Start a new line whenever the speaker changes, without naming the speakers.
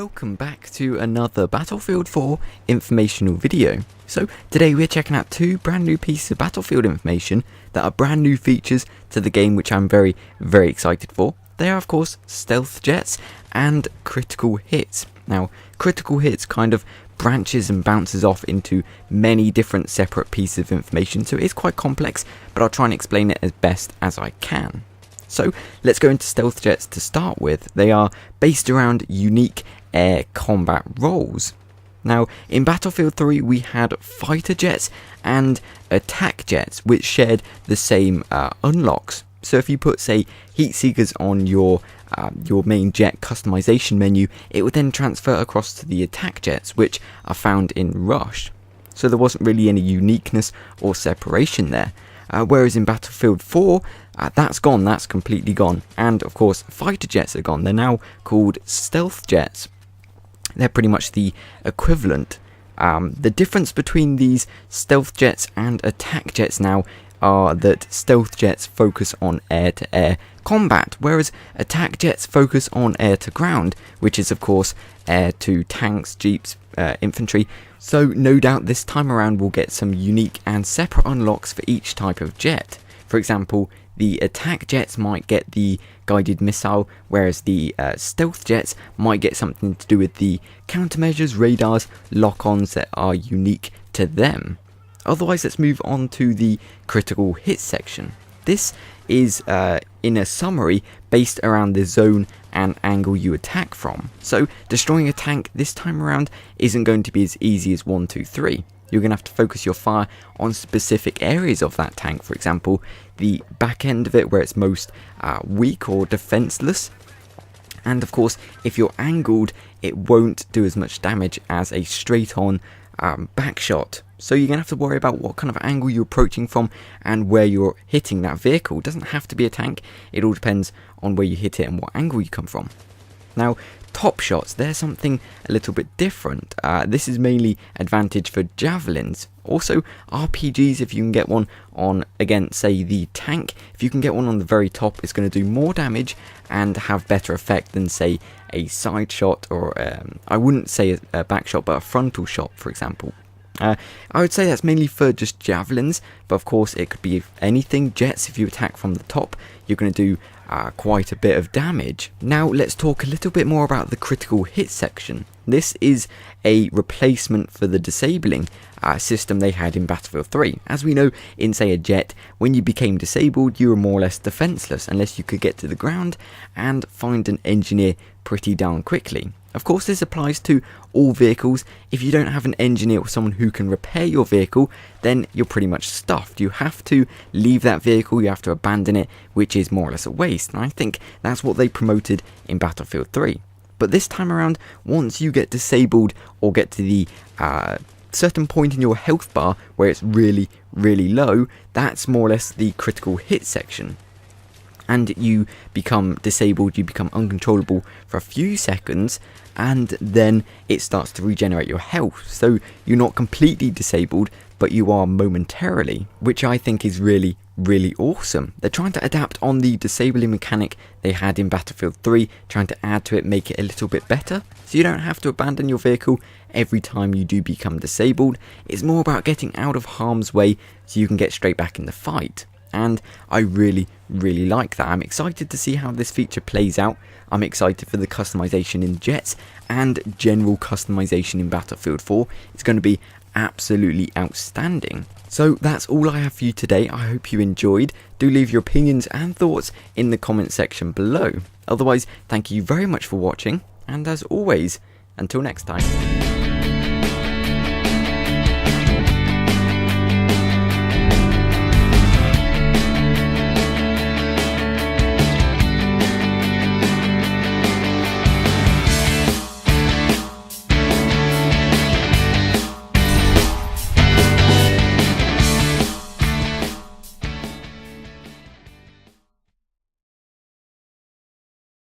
welcome back to another Battlefield 4 informational video. So today we're checking out two brand new pieces of Battlefield information that are brand new features to the game, which I'm very excited for. They are of course stealth jets and critical hits. Now critical hits kind of branches and bounces off into many different separate pieces of information, so it is quite complex, but I'll try and explain it as best as I can. So let's go into stealth jets to start with. They are based around unique air combat roles. Now in Battlefield 3 we had fighter jets and attack jets which shared the same unlocks. So if you put say heat seekers on your main jet customization menu, it would then transfer across to the attack jets which are found in Rush. So there wasn't really any uniqueness or separation there. Whereas in Battlefield 4, that's gone, that's completely gone. And of course, fighter jets are gone. They're now called stealth jets. They're pretty much the equivalent. The difference between these stealth jets and attack jets now are that stealth jets focus on air-to-air combat, whereas attack jets focus on air-to-ground, which is of course air to tanks, jeeps, infantry. So no doubt this time around we'll get some unique and separate unlocks for each type of jet. For example, the attack jets might get the guided missile, whereas the stealth jets might get something to do with the countermeasures, radars, lock-ons that are unique to them. Otherwise, let's move on to the critical hit section. This is, in a summary, based around the zone and angle you attack from. So destroying a tank this time around isn't going to be as easy as 1, 2, 3. You're going to have to focus your fire on specific areas of that tank. For example, the back end of it where it's most weak or defenseless. And of course, if you're angled, it won't do as much damage as a straight on back shot. So you're going to have to worry about what kind of angle you're approaching from and where you're hitting that vehicle. It doesn't have to be a tank, it all depends on where you hit it and what angle you come from. Now, top shots, they're something a little bit different. This is mainly advantage for javelins. Also, RPGs, if you can get one on, again, say the tank, if you can get one on the very top, it's going to do more damage and have better effect than, say, a side shot or, I wouldn't say a back shot, but a frontal shot, for example. I would say that's mainly for just javelins, but of course it could be anything. Jets, if you attack from the top, you're going to do quite a bit of damage. Now let's talk a little bit more about the critical hit section. This is a replacement for the disabling system they had in Battlefield 3. As we know, in say a jet, when you became disabled, you were more or less defenseless unless you could get to the ground and find an engineer pretty darn quickly. Of course, this applies to all vehicles. If you don't have an engineer or someone who can repair your vehicle, then you're pretty much stuffed. You have to leave that vehicle, you have to abandon it, which is more or less a waste. And I think that's what they promoted in Battlefield 3. But this time around, once you get disabled or get to the certain point in your health bar where it's really low, that's more or less the critical hit section. And you become disabled, you become uncontrollable for a few seconds, and then it starts to regenerate your health. So you're not completely disabled, but you are momentarily, which I think is really awesome. They're trying to adapt on the disabling mechanic they had in Battlefield 3, trying to add to it, make it a little bit better, so you don't have to abandon your vehicle every time you do become disabled. It's more about getting out of harm's way so you can get straight back in the fight. And I really like that. I'm excited to see how this feature plays out. I'm excited for the customization in jets and general customization in Battlefield 4. It's going to be absolutely outstanding. So that's all I have for you today. I hope you enjoyed. Do leave your opinions and thoughts in the comment section below. Otherwise, thank you very much for watching, and as always, until next time.